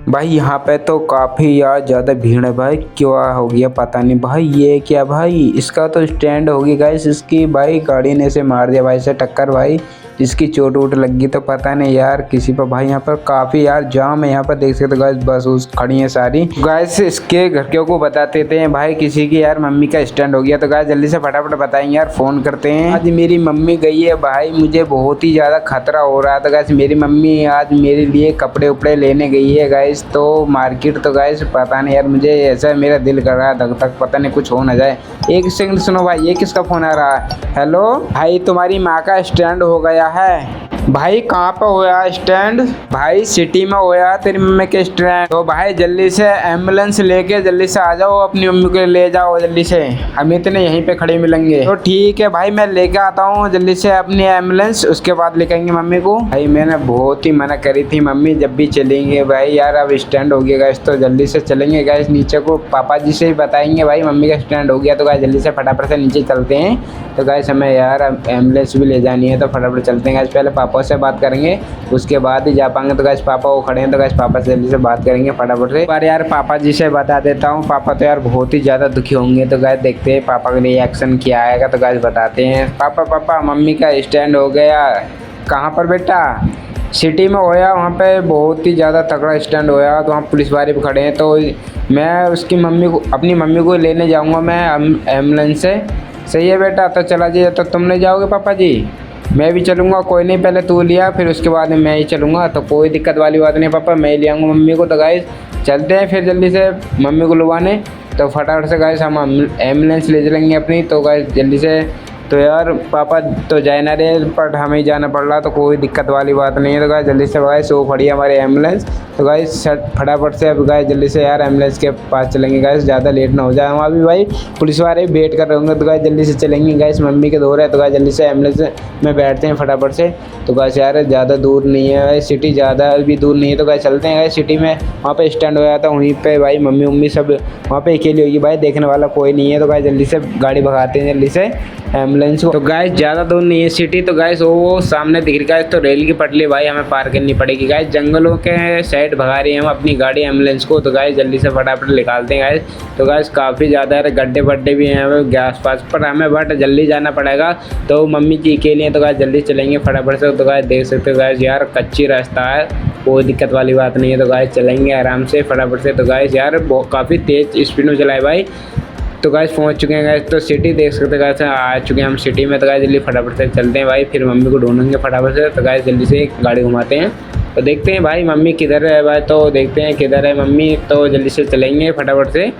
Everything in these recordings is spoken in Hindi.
भाई यहाँ पे तो काफ़ी यार ज़्यादा भीड़ है भाई। क्या हो गया पता नहीं भाई। ये क्या भाई, इसका तो स्टैंड होगी गाइस। इसकी भाई गाड़ी ने से मार दिया भाई से टक्कर भाई। इसकी चोट वोट लगी तो पता नहीं यार किसी पर भाई। यहाँ पर काफ़ी यार जाम है। यहाँ पर देख सकते हो गाइस, बस उस खड़ी है सारी गाइस। इसके घर के को बता देते हैं भाई, किसी की यार मम्मी का स्टैंड हो गया तो गाइस जल्दी से फटाफट बताएंगे यार, फ़ोन करते हैं। आज मेरी मम्मी गई है भाई, मुझे बहुत ही ज़्यादा खतरा हो रहा था गाइस। मेरी मम्मी आज मेरे लिए कपड़े उपड़े लेने गई है गाइस, तो मार्केट तो गाइस पता नहीं यार, मुझे ऐसा मेरा दिल कर रहा है धक धक, पता नहीं कुछ हो ना जाए। एक सेकंड सुनो भाई, ये किसका फ़ोन आ रहा है? हेलो भाई, तुम्हारी माँ का स्टैंड हो गया है भाई। कहाँ पर होया स्टैंड? भाई सिटी में होया तेरी मम्मी के स्टैंड। तो भाई जल्दी से एम्बुलेंस लेके जल्दी से आ जाओ, अपनी मम्मी को ले जाओ जल्दी से। हम इतने यहीं पे खड़े मिलेंगे। तो ठीक है भाई, मैं लेके आता हूँ जल्दी से अपनी एम्बुलेंस, उसके बाद लेके आएंगे मम्मी को। भाई मैंने बहुत ही मना करी थी, मम्मी जब भी चलेंगे भाई यार, अब स्टैंड हो गया गैस तो जल्दी से चलेंगे गैस नीचे को। पापा जी से ही बताएंगे भाई मम्मी का स्टैंड हो गया, तो गैस जल्दी से फटाफट से नीचे चलते हैं। तो गैस हमें यार एम्बुलेंस भी ले जानी है, तो फटाफट चलते हैं गैस। पहले पापा से बात करेंगे, उसके बाद ही जा पाएंगे। तो गैस पापा वो खड़े हैं, तो गैस पापा से जल्दी से बात करेंगे फटाफट से। पर यार पापा जी से बता देता हूँ, पापा तो यार बहुत ही ज़्यादा दुखी होंगे। तो गैस देखते हैं पापा का रिएक्शन क्या आएगा। तो गैस बताते हैं, पापा पापा मम्मी का स्टैंड हो गया। कहाँ पर बेटा? सिटी में होया, वहाँ पे बहुत ही ज़्यादा तगड़ा स्टैंड होया, तो वहाँ पुलिस वाले भी खड़े हैं। तो मैं उसकी मम्मी को, अपनी मम्मी को लेने जाऊँगा मैं एम्बुलेंस से। सही है बेटा, तो चला जाइए। तो तुम नहीं जाओगे पापा जी? मैं भी चलूँगा, कोई नहीं, पहले तू लिया फिर उसके बाद मैं ही चलूँगा। तो कोई दिक्कत वाली बात नहीं पापा, मैं ही ले आऊँगा मम्मी को। तो गाइस चलते हैं फिर जल्दी से मम्मी को लुभाने। तो फटाफट से गाइस हम एम्बुलेंस ले चलेंगे अपनी। तो गाइस जल्दी से, तो यार पापा तो जाए ना रहे, बट हमें ही जाना पड़ रहा, तो कोई दिक्कत वाली बात नहीं है। तो गाइस जल्दी से गाइस वो खड़ी है हमारी एम्बुलेंस। तो गाइस फटाफट से अब गाइस जल्दी से यार एम्बुलेंस के पास चलेंगे गाइस, ज़्यादा लेट ना हो जाए। वहाँ भी भाई पुलिस वाले वेट कर रहे होंगे, तो गाइस जल्दी से चलेंगे गाइस। मम्मी के दौर है, तो गाइस जल्दी से एम्बुलेंस में बैठते हैं फटाफट से। तो गाइस यार ज़्यादा दूर नहीं है भाई, सिटी ज़्यादा भी दूर नहीं है। तो गाइस चलते हैं गाइस सिटी में, वहाँ पे स्टैंड हो गया था, वहीं पे भाई मम्मी उम्मी सब वहाँ पे अकेली होगी भाई, देखने वाला कोई नहीं है। तो गाइस जल्दी से गाड़ी भगाते हैं जल्दी से एम्बुलेंस को। तो गाइस ज़्यादा दूर नहीं है सिटी। तो गाइस वो सामने दिख रही है, तो रेल की पटरी भाई हमें पार करनी पड़ेगी गाइस। जंगलों के साइड भगा रही है हम अपनी गाड़ी एम्बुलेंस को। तो गाइस जल्दी से फटाफट निकालते हैं गाइस। तो गाइस काफ़ी ज़्यादा गड्ढे वड्ढे भी हैं आस पास, पर हमें बट जल्दी जाना पड़ेगा। तो मम्मी जी के लिए तो गाइस जल्दी चलेंगे फटाफट से। तो गाइस देख सकते हो गाइस यार कच्ची रास्ता है, कोई दिक्कत वाली बात नहीं है। तो गाइस चलेंगे आराम से फटाफट से। तो गाइस यार काफ़ी तेज़ स्पीड में चलाए भाई। तो गाइस पहुंच चुके हैं गाइस, तो सिटी देख सकते हैं गाइस, आ चुके हैं हम सिटी में। तो गाइस जल्दी फटाफट से चलते हैं भाई, फिर मम्मी को ढूंढेंगे फटाफट से। तो गाइस जल्दी से गाड़ी घुमाते हैं, तो देखते हैं भाई मम्मी किधर है भाई। तो देखते हैं किधर है मम्मी, तो जल्दी से चलेंगे फटाफट से।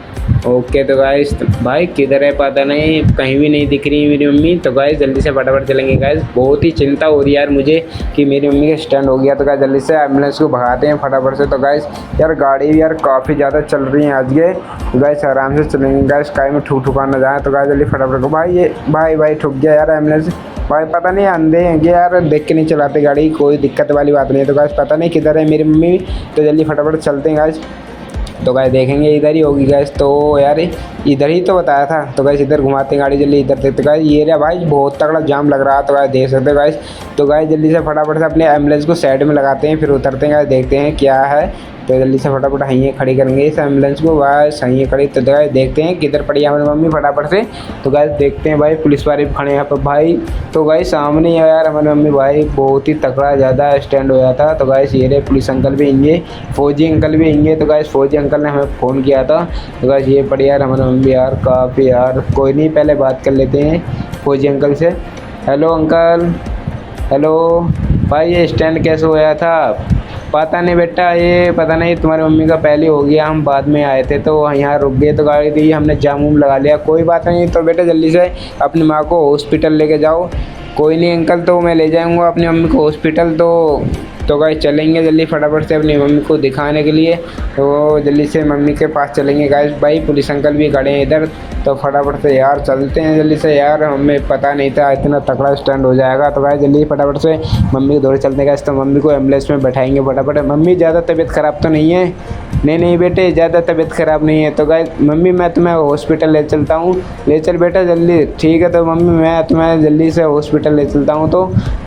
ओके तो गाइस भाई किधर है पता नहीं, कहीं भी नहीं दिख रही मेरी मम्मी। तो गाइस जल्दी से फटाफट चलेंगे गाइस। बहुत ही चिंता हो रही है यार मुझे कि मेरी मम्मी का स्टैंड हो गया। तो गाइस जल्दी से एम्बुलेंस को भगाते हैं फटाफट से। तो गाइस यार गाड़ी भी यार काफ़ी ज़्यादा चल रही है आज ये। तो गाइस आराम से चलेंगे गाइस, कहीं में ठुका ना जाए। तो गाइस जल्दी फटाफट को भाई, ये भाई ठुक गया यार एम्बुलेंस भाई। पता नहीं अंधे हैं कि यार, देख के नहीं चलाते गाड़ी, कोई दिक्कत वाली बात नहीं है। तो गाइस पता नहीं किधर है मेरी मम्मी, तो जल्दी फटाफट चलते हैं गाइस। तो गाइस देखेंगे इधर ही होगी गाइस। तो यार इधर ही तो बताया था। तो गाइस इधर घुमाते हैं गाड़ी जल्दी, इधर देखते गाइस ये रहा भाई, बहुत तगड़ा जाम लग रहा है। तो गाइस देख सकते हो गाइस। तो गाइस जल्दी से फटाफट से अपने एम्बुलेंस को साइड में लगाते हैं, फिर उतरते हैं गाइस, देखते हैं क्या है। तो जल्दी से फटाफट हइये खड़ी करेंगे इस एम्बुलेंस को भाई, सही खड़ी। तो गाइस देखते हैं किधर पड़ी है हमारी मम्मी फटाफट से। तो गाइस देखते हैं भाई पुलिस वाले खड़े हैं यहाँ पर भाई। तो गाइस सामने यार हमारी मम्मी भाई, बहुत ही तगड़ा ज़्यादा स्टैंड होया था। तो गाइस ये रहे पुलिस अंकल भी इंगे, फौजी अंकल भी इंगे। तो गाइस फौजी अंकल ने हमें फ़ोन किया था। तो गाइस ये पड़ी यार हमारी मम्मी यार काफ़ी यार, कोई नहीं पहले बात कर लेते हैं फौजी अंकल से। हेलो अंकल, हेलो भाई, ये स्टैंड कैसे होया था? पता नहीं बेटा, ये पता नहीं तुम्हारी मम्मी का पहले हो गया, हम बाद में आए थे तो यहाँ रुक गए, तो गाड़ी दी हमने जाम उम लगा लिया। कोई बात नहीं, तो बेटा जल्दी से अपनी माँ को हॉस्पिटल लेके जाओ। कोई नहीं अंकल, तो मैं ले जाऊँगा अपनी मम्मी को हॉस्पिटल। तो गाइस चलेंगे जल्दी फटाफट से अपनी मम्मी को दिखाने के लिए। तो जल्दी से मम्मी के पास चलेंगे गाइस भाई, पुलिस अंकल भी खड़े हैं इधर। तो फटाफट से यार चलते हैं जल्दी से यार, हमें पता नहीं था इतना तगड़ा स्टैंड हो जाएगा। तो गाइस जल्दी फटाफट से मम्मी को दौड़े चलते हैं गाइस। तो मम्मी को एम्बुलेंस में बैठाएंगे फटाफट। मम्मी ज़्यादा तबीयत ख़राब तो नहीं है? नहीं नहीं बेटे, ज़्यादा तबीयत ख़राब नहीं है। तो गाइस मम्मी मैं तुम्हें हॉस्पिटल ले चलता हूँ, ले चल बेटा जल्दी। ठीक है तो मम्मी मैं तुम्हें जल्दी से हॉस्पिटल ले चलता हूँ। तो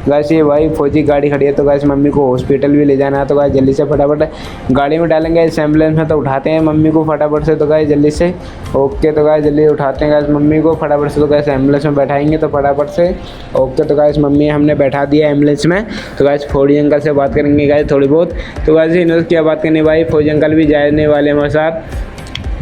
गाइस ये भाई फौजी गाड़ी खड़ी है, तो गाइस मम्मी को हॉस्पिटल भी ले जाना है। तो गाइस जल्दी से फटाफट गाड़ी में डालेंगे, इस एम्बुलेंस में तो उठाते हैं मम्मी को फटाफट से। तो गाइस जल्दी से ओके, तो गाइस जल्दी उठाते हैं गाइस मम्मी को फटाफट से। तो गाइस एम्बुलेंस में बैठाएंगे तो फटाफट से ओके। तो गाइस मम्मी हमने बैठा दिया एम्बुलेंस में। तो गाइस फौजी अंकल से बात करेंगे गाइस थोड़ी बहुत। तो गाइस इन्होंने क्या बात करनी भाई, फौजी अंकल भी जाने वाले हमारे साथ।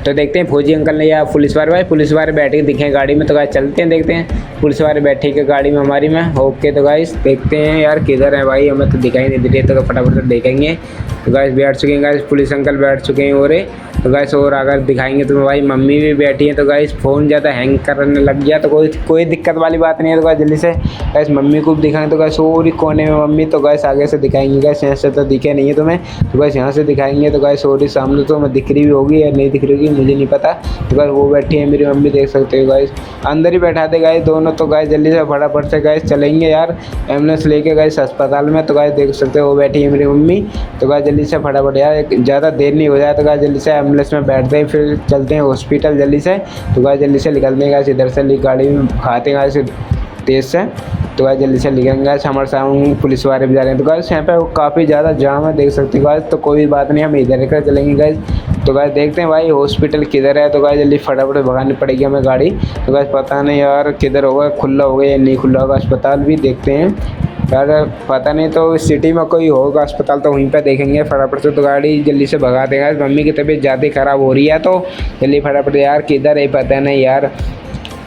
तो देखते हैं फौजी अंकल ने या पुलिस वाले, भाई पुलिस वाले बैठे दिखे गाड़ी में। तो गाइस चलते हैं, देखते हैं पुलिस वाले बैठे के गाड़ी में हमारी में। ओके तो गाइस देखते हैं यार किधर है भाई, हमें तो दिखाई नहीं दे रही है। तो फटाफट से देखेंगे। तो गाइस बैठ चुके हैं गाइस, पुलिस अंकल बैठ चुके हैं। और तो गाइस और अगर दिखाएंगे तो भाई मम्मी भी बैठी है। तो गाइस फ़ोन ज़्यादा हैंग करने लग गया, तो कोई दिक्कत वाली बात नहीं है। तो गाइस जल्दी से गाइस मम्मी को भी दिखाएंगे। तो गाइस और कोने में मम्मी, तो गाइस आगे से दिखाएंगे। गाइस यहाँ से तो दिखे नहीं है तुम्हें, तो गाइस यहाँ से दिखाएंगे। तो गाइस और सामने तो हमें दिख रही भी होगी या नहीं दिख रही होगी मुझे नहीं पता। तो गाइस वो बैठी है मेरी मम्मी, देख सकते हो गाइस अंदर ही बैठा दे गाइस दोनों। तो गाइस जल्दी से फटाफट से गाइस चलेंगे यार एम्बुलेंस लेके गाइस अस्पताल में। तो गाइस देख सकते हो वो बैठी है मेरी मम्मी। तो गाइस जल्दी से फटाफट यार ज़्यादा देर नहीं हो जाए। तो गाइस जल्दी से एम्बुलेंस में बैठते हैं, फिर चलते हैं हॉस्पिटल जल्दी से। तो गाइस जल्दी से निकलते हैं गाइस, इधर से गाड़ी में खाते हैं गाइस तेज़ से। तो गाइस जल्दी से निकलेंगे गाइस, हमारे सामने पुलिस वाले भी जा रहे हैं। तो गाइस यहाँ पे काफ़ी ज़्यादा जाम है, देख सकते हो गाइस। तो कोई बात नहीं, हम इधर कर चलेंगे गाइस। तो गाइस देखते हैं भाई हॉस्पिटल किधर है। तो गाइस जल्दी फटाफट भगानी पड़ेगी हमें गाड़ी। तो गाइस पता नहीं यार किधर होगा, खुला होगा या नहीं खुला होगा अस्पताल भी, देखते हैं यार पता नहीं। तो सिटी में कोई होगा अस्पताल तो वहीं पे देखेंगे फटाफट से। तो गाड़ी जल्दी से भगा देगा, मम्मी की तबीयत ज़्यादा ख़राब हो रही है। तो जल्दी फटाफट यार किधर है पता नहीं यार,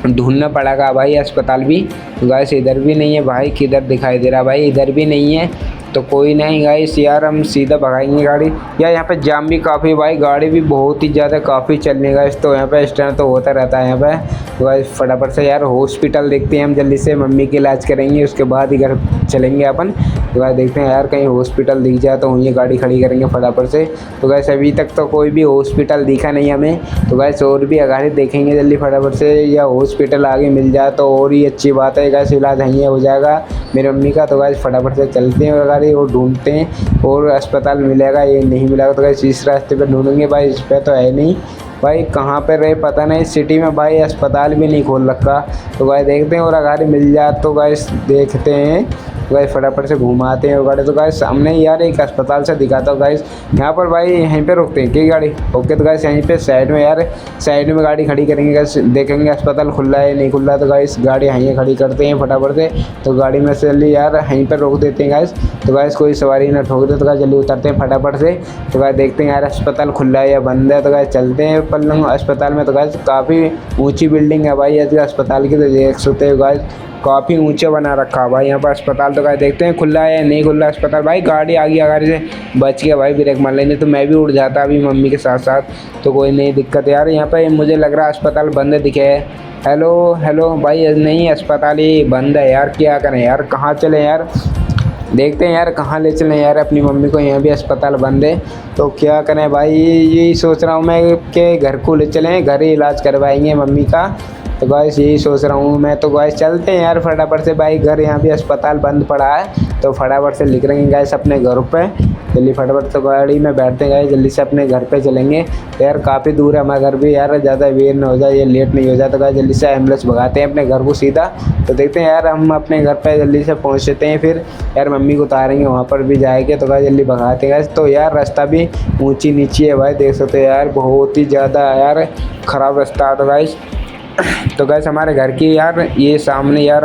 ढूंढना पड़ेगा भाई अस्पताल भी। तो गाइस इधर भी नहीं है भाई, किधर दिखाई दे रहा भाई, इधर भी नहीं है। तो कोई नहीं गाइस यार हम सीधा भगाएंगे गाड़ी। यार यहाँ पे जाम भी काफ़ी भाई, गाड़ी भी बहुत ही ज़्यादा काफ़ी चलने गाइस। तो यहाँ पे स्टैंड तो होता रहता है यहाँ पे। तो गाइस फटाफट से यार हॉस्पिटल देखते हैं हम जल्दी से, मम्मी के इलाज करेंगे उसके बाद ही घर चलेंगे अपन। तो गाइस देखते हैं यार कहीं हॉस्पिटल दिख जाए तो वहीं गाड़ी खड़ी करेंगे फटाफट से। तो गाइस अभी तक तो कोई भी हॉस्पिटल दिखा नहीं हमें। तो गाइस और भी आगे देखेंगे जल्दी फटाफट से, या हॉस्पिटल आगे मिल जाए तो और ही अच्छी बात है गाइस, इलाज यहीं हो जाएगा मेरी मम्मी का। तो गाइस फटाफट से चलते हैं गाड़ी और ढूंढते हैं और अस्पताल मिलेगा ये नहीं मिलेगा। तो गाइस इस रास्ते पे ढूंढेंगे भाई, इस पे तो है नहीं भाई, कहाँ पे रहे पता नहीं। सिटी में भाई अस्पताल भी नहीं खोल रखा। तो भाई देखते हैं और अगर मिल जाए तो गाइस देखते हैं। तो गाइस फटाफट से घुमाते हैं गाड़ी। तो गाइस सामने यार एक अस्पताल से दिखाता हूँ गाइस, यहाँ पर भाई यहीं पे रुकते हैं क्या गाड़ी। ओके तो गाइस यहीं पे साइड में यार, साइड में गाड़ी खड़ी करेंगे गाइस, देखेंगे अस्पताल खुला है नहीं खुला। तो गाइस गाड़ी यहीं खड़ी करते हैं फटाफट से। तो गाड़ी में से जल्दी यार यहीं पर रोक देते हैं गाइस। तो गाइस कोई सवारी ना ठोक दे। तो गाइस जल्दी उतरते हैं फटाफट से। तो गाइस देखते हैं यार अस्पताल खुला है या बंद है। तो गाइस चलते हैं पल्लंग अस्पताल में। तो गाइस काफ़ी ऊंची बिल्डिंग है भाई ऐसे अस्पताल की, तो देख सकते हो गाइस काफ़ी ऊंचे बना रखा है भाई यहाँ पर अस्पताल। तो गाइस देखते हैं खुला है या नहीं खुला अस्पताल। भाई गाड़ी आ गई, गाड़ी से बच गया भाई, ब्रेक मार लेने तो मैं भी उड़ जाता अभी मम्मी के साथ साथ। तो कोई नहीं दिक्कत यार, यहाँ पर मुझे लग रहा है अस्पताल बंद दिखे है। हेलो हेलो भाई, नहीं अस्पताल ही बंद है यार, क्या करें यार, कहाँ चले यार, देखते हैं यार कहाँ ले चलें यार अपनी मम्मी को, यहाँ भी अस्पताल बंद है। तो क्या करें भाई, यही सोच रहा हूँ मैं कि घर को ले चलें, घर ही इलाज करवाएंगे मम्मी का। तो गाइस यही सोच रहा हूँ मैं। तो गाइस चलते हैं यार फटाफट से भाई, घर यहाँ भी अस्पताल बंद पड़ा है। तो फटाफट से लिख रहेंगे गाइस अपने घर पे, जल्दी फटाफट से गाड़ी में बैठते हैं गाइस, जल्दी से अपने घर पे चलेंगे। तो यार काफ़ी दूर है हमारा घर भी यार, ज़्यादा देर ना हो जाए, ये लेट नहीं हो जाए। तो गाइस जल्दी से एम्बुलेंस भगाते हैं अपने घर को सीधा। तो देखते हैं यार हम अपने घर पे जल्दी से पहुँचते हैं, फिर यार मम्मी को उतारेंगे, वहाँ पर भी जाएंगे। तो गाइस जल्दी भगाते हैं गाइस। तो यार रास्ता भी ऊँची नीची है भाई, देख सकते हो यार बहुत ही ज़्यादा यार ख़राब रास्ता है। तो गाइस हमारे घर की यार ये सामने यार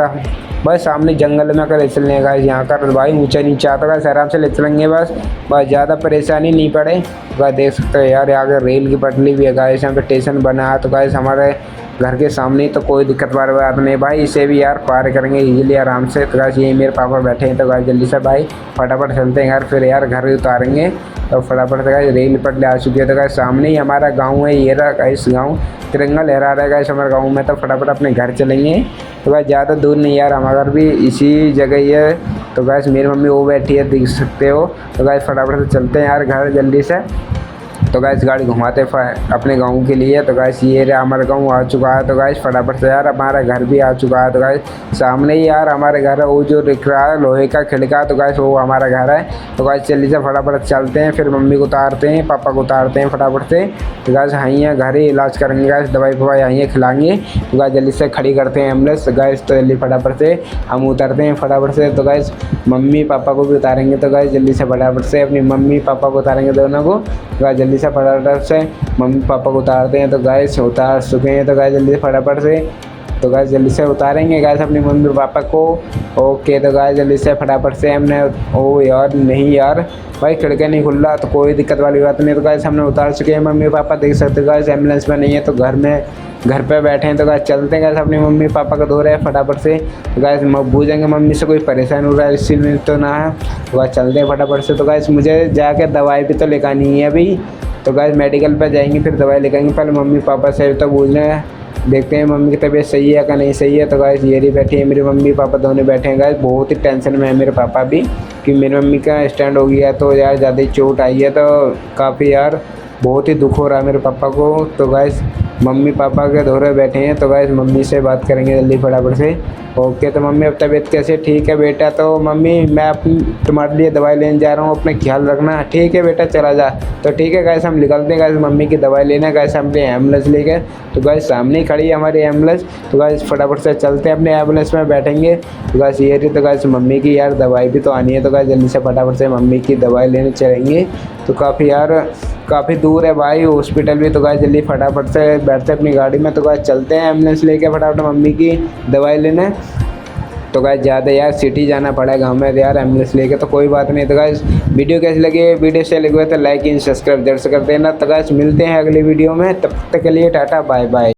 बस सामने जंगल में कर ले चलने गाइस, यहाँ का भाई ऊंचा नीचा आता गाइस, आराम से ले चलेंगे बस ज़्यादा परेशानी नहीं पड़े। गाइस देख सकते हो यार आगे रेल की पटरी भी है गाइस, यहाँ पे स्टेशन बना है। तो गाइस हमारे घर के सामने ही, तो कोई दिक्कत वाली बात नहीं भाई, इसे भी यार पार करेंगे इजीली आराम से। तो गाइस यही मेरे पापा बैठे हैं। तो गाइस जल्दी से भाई फटाफट चलते हैं यार, फिर यार घर उतारेंगे। तो फटाफट से गाइस रेल पटरी आ चुकी है। तो गाइस सामने ही हमारा गाँव है, ये रहा गाइस गाँव, तिरंगा लहरा रहा है गाइस हमारे गाँव में। तो फटाफट अपने घर चलेंगे। तो गाइस ज़्यादा दूर नहीं यार, हमारा घर भी इसी जगह ही है। तो गाइस मेरी मम्मी वो बैठी है देख सकते हो। तो गाइस फटाफट से चलते हैं यार घर जल्दी से। तो गाइस गाड़ी घुमाते अपने गाँव के लिए। तो गाइस ये रहा हमारा गाँव आ चुका है। तो गाइस फटाफट से यार हमारा घर भी आ चुका है। तो गाइस सामने ही यार हमारे घर है, वो जो दिख रहा है लोहे का खिड़का, तो गाइस वो हमारा घर है। तो गाइस जल्दी से फटाफट चलते हैं, फिर मम्मी को उतारते हैं, पापा को उतारते हैं फटाफट से। तो गाइस यहाँ घर ही इलाज करेंगे गाइस, दवाई फवाई यहाँ खिलाएंगे। तो गाइस जल्दी से खड़ी करते हैं एम्बुलेंस गाइस। तो जल्दी फटाफट से हम उतरते हैं फटाफट से। तो गाइस मम्मी पापा को भी उतारेंगे। तो गाइस जल्दी से फटाफट से अपनी मम्मी पापा को उतारेंगे दोनों को। तो गाइस जल्दी से फटाफट से मम्मी पापा को उतारते हैं। तो गाइस उतार चुके हैं। तो गाइस जल्दी से फटाफट से, तो गाइस जल्दी से उतारेंगे गाइस अपनी मम्मी पापा को। ओके तो गाइस जल्दी से फटाफट से हमने, ओ यार नहीं यार भाई खिड़की नहीं खुल रहा, तो कोई दिक्कत वाली बात नहीं। तो गाइस हमने उतार चुके हैं मम्मी पापा, देख सकते हो गाइस एम्बुलेंस में नहीं है तो घर पे बैठे हैं। तो गाइस चलते हैं गाइस अपनी मम्मी पापा को धो रहे हैं फटाफट से। तो गाइस पूछेंगे मम्मी से कोई परेशान हो रहा है इसी में तो ना है। तो गाइस चलते हैं फटाफट से। तो गाइस मुझे जाके दवाई भी तो लेकर आनी है अभी। तो गाइस मेडिकल पे जाएंगे फिर दवाई लेकर आएंगे। पहले मम्मी पापा से तो पूछ रहे हैं, देखते हैं मम्मी की तबीयत सही है क्या नहीं सही है। तो गाइस ये रही बैठी है मेरी मम्मी पापा दोनों बैठे हैं गाइस। बहुत ही टेंशन में है मेरे पापा भी कि मेरी मम्मी का स्टैंड हो गया, तो यार ज़्यादा ही चोट आई है। तो काफ़ी यार बहुत ही दुख हो रहा है मेरे पापा को। तो गाइस मम्मी पापा के धोरे बैठे हैं। तो गाइस मम्मी से बात करेंगे जल्दी फटाफट से। ओके तो मम्मी अब तबीयत कैसे ठीक है बेटा? तो मम्मी मैं तुम्हारे लिए दवाई लेने जा रहा हूँ, अपने ख्याल रखना। ठीक है बेटा चला जा। तो ठीक है गाइस हम निकलते हैं गाइस मम्मी की दवाई लेने गाइस अपने एम्बुलेंस लेकर। तो गाइस सामने ही खड़ी है हमारी एम्बुलेंस। तो गाइस फटाफट से चलते हैं अपने एम्बुलेंस में बैठेंगे। तो गाइस ये रही। तो गाइस मम्मी की यार दवाई भी तो आनी है। तो गाइस जल्दी से फटाफट से मम्मी की दवाई लेने चलेंगे। तो काफ़ी दूर है भाई हॉस्पिटल भी। तो गाइस जल्दी फटाफट से बैठते अपनी गाड़ी में। तो गाइस चलते हैं एम्बुलेंस लेके फटाफट मम्मी की दवाई लेने। तो गाइस ज़्यादा यार सिटी जाना पड़ेगा हमें यार एम्बुलेंस लेके, तो कोई बात नहीं। तो गाइस वीडियो कैसी लगी? वीडियो से लगे हुए तो लाइक एंड सब्सक्राइब जरूर से कर देना। तो गाइस मिलते हैं अगली वीडियो में, तब तक के लिए टाटा बाय बाय।